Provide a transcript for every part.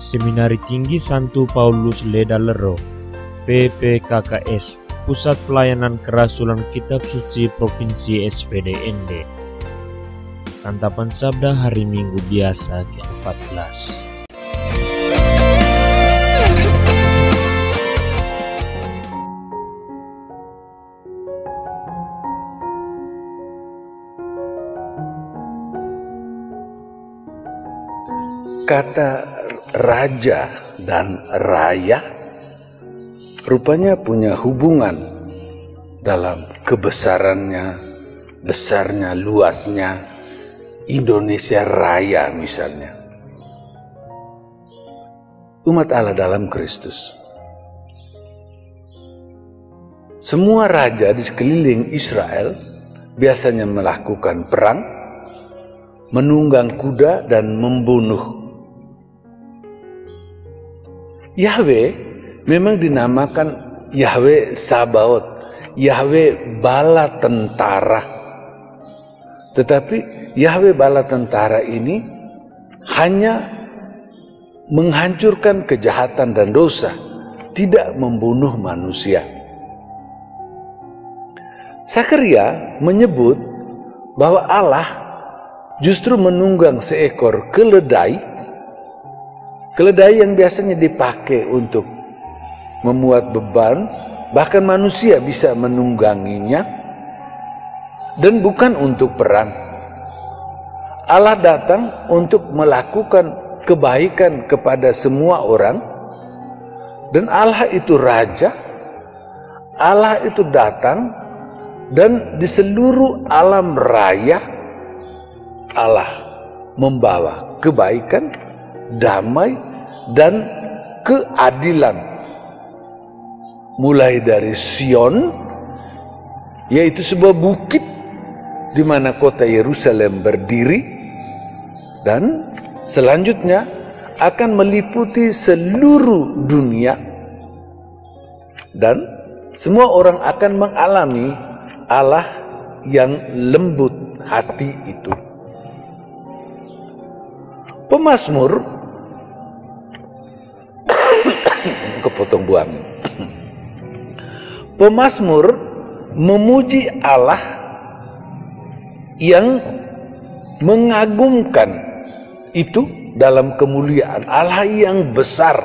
Seminari Tinggi Santo Paulus Ledalero, PPKKS, Pusat Pelayanan Kerasulan Kitab Suci Provinsi SPDND. Santapan Sabda Hari Minggu Biasa ke-14. Kata raja dan raya rupanya punya hubungan dalam kebesarannya, besarnya, luasnya Indonesia Raya misalnya. Umat Allah dalam Kristus. Semua raja di sekeliling Israel biasanya melakukan perang, menunggang kuda dan membunuh. Yahweh memang dinamakan Yahweh Sabaoth, Yahweh bala tentara. Tetapi Yahweh bala tentara ini hanya menghancurkan kejahatan dan dosa, tidak membunuh manusia. Sakaria menyebut bahwa Allah justru menunggang seekor keledai yang biasanya dipakai untuk memuat beban, bahkan manusia bisa menungganginya, dan bukan untuk perang. Allah datang untuk melakukan kebaikan kepada semua orang, dan Allah itu raja. Allah itu datang, dan di seluruh alam raya Allah membawa kebaikan, damai, dan keadilan. Mulai dari Sion, yaitu sebuah bukit di mana kota Yerusalem berdiri, dan selanjutnya akan meliputi seluruh dunia, dan semua orang akan mengalami Allah yang lembut hati itu. Pemazmur kepotong buang. Pemazmur memuji Allah yang mengagumkan itu dalam kemuliaan, Allah yang besar.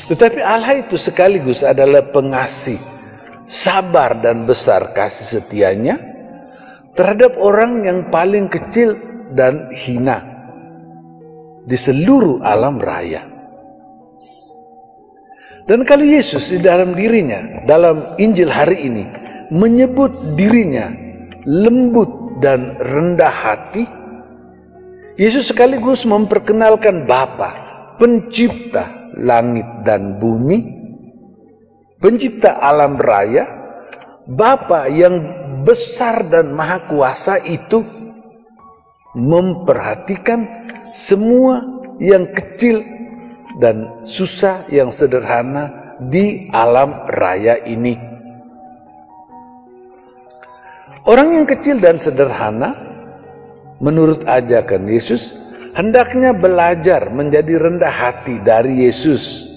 Tetapi Allah itu sekaligus adalah pengasih, sabar dan besar kasih setianya terhadap orang yang paling kecil dan hina di seluruh alam raya. Dan kalau Yesus di dalam dirinya, dalam Injil hari ini, menyebut dirinya lembut dan rendah hati, Yesus sekaligus memperkenalkan Bapa, pencipta langit dan bumi, pencipta alam raya, Bapa yang besar dan maha kuasa itu memperhatikan semua yang kecil dan susah, yang sederhana di alam raya ini. Orang yang kecil dan sederhana, menurut ajakan Yesus, hendaknya belajar menjadi rendah hati dari Yesus,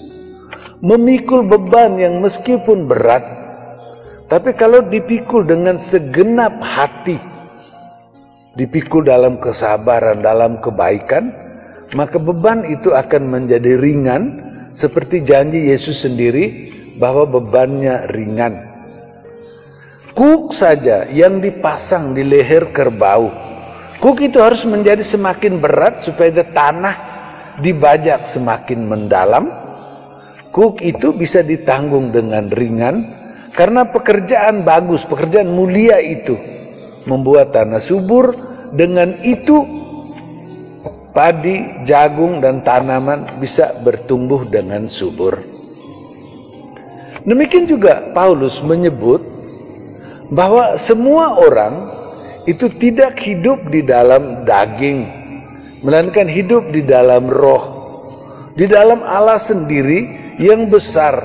memikul beban yang meskipun berat, tapi kalau dipikul dengan segenap hati, dipikul dalam kesabaran, dalam kebaikan, maka beban itu akan menjadi ringan, seperti janji Yesus sendiri bahwa bebannya ringan. Kuk saja yang dipasang di leher kerbau, kuk itu harus menjadi semakin berat supaya tanah dibajak semakin mendalam. Kuk itu bisa ditanggung dengan ringan karena pekerjaan bagus, pekerjaan mulia itu membuat tanah subur. Dengan itu padi, jagung, dan tanaman bisa bertumbuh dengan subur. Demikian juga Paulus menyebut bahwa semua orang itu tidak hidup di dalam daging, melainkan hidup di dalam roh, di dalam Allah sendiri yang besar,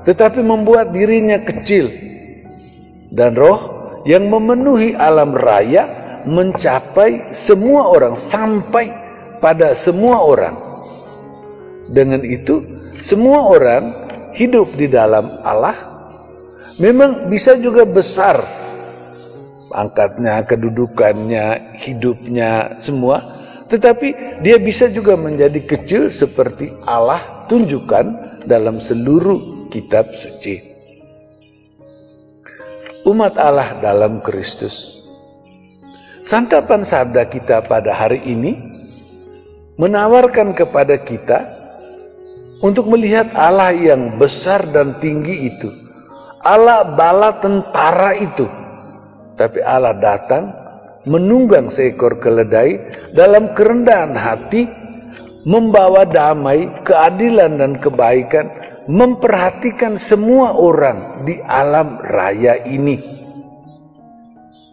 tetapi membuat dirinya kecil, dan roh yang memenuhi alam raya mencapai semua orang, sampai pada semua orang. Dengan itu, semua orang hidup di dalam Allah memang bisa juga besar pangkatnya, kedudukannya, hidupnya, semua. Tetapi dia bisa juga menjadi kecil seperti Allah tunjukkan dalam seluruh kitab suci. Umat Allah dalam Kristus. Santapan sabda kita pada hari ini menawarkan kepada kita untuk melihat Allah yang besar dan tinggi itu. Allah bala tentara itu. Tapi Allah datang menunggang seekor keledai dalam kerendahan hati, membawa damai, keadilan dan kebaikan, memperhatikan semua orang di alam raya ini.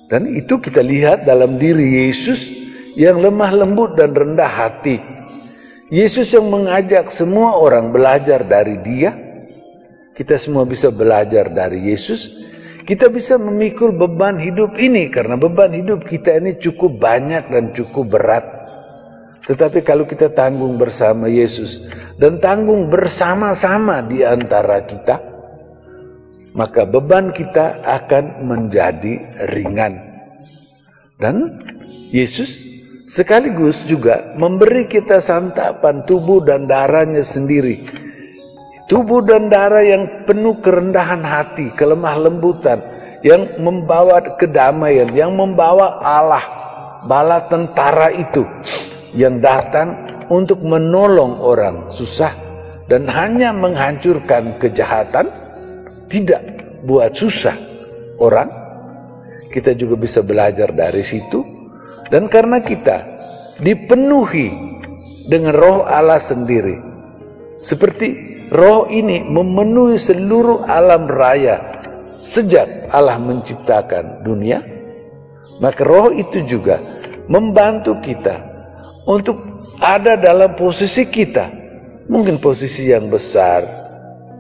Dan itu kita lihat dalam diri Yesus yang lemah lembut dan rendah hati. Yesus yang mengajak semua orang belajar dari Dia. Kita semua bisa belajar dari Yesus. Kita bisa memikul beban hidup ini karena beban hidup kita ini cukup banyak dan cukup berat. Tetapi kalau kita tanggung bersama Yesus dan tanggung bersama-sama di antara kita, maka beban kita akan menjadi ringan. Dan Yesus sekaligus juga memberi kita santapan tubuh dan darahnya sendiri. Tubuh dan darah yang penuh kerendahan hati, kelemah lembutan, yang membawa kedamaian, yang membawa Allah, bala tentara itu, yang datang untuk menolong orang susah dan hanya menghancurkan kejahatan, tidak buat susah orang. Kita juga bisa belajar dari situ. Dan karena kita dipenuhi dengan Roh Allah sendiri, seperti Roh ini memenuhi seluruh alam raya sejak Allah menciptakan dunia, maka Roh itu juga membantu kita untuk ada dalam posisi kita, mungkin posisi yang besar,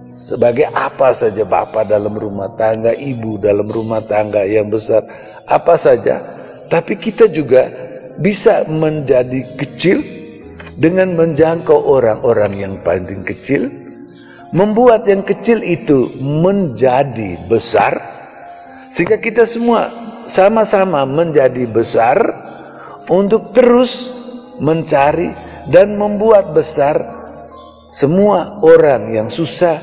sebagai apa saja, bapak dalam rumah tangga, ibu dalam rumah tangga yang besar, apa saja. Tapi kita juga bisa menjadi kecil dengan menjangkau orang-orang yang paling kecil, membuat yang kecil itu menjadi besar, sehingga kita semua sama-sama menjadi besar untuk terus mencari dan membuat besar semua orang yang susah,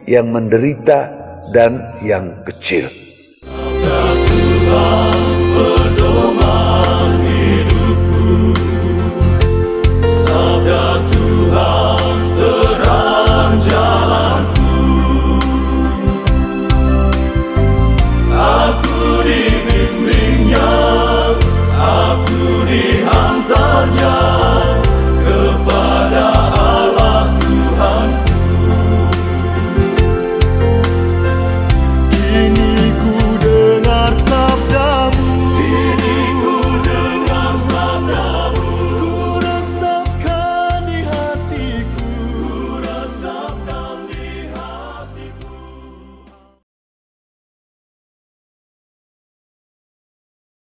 yang menderita, dan yang kecil.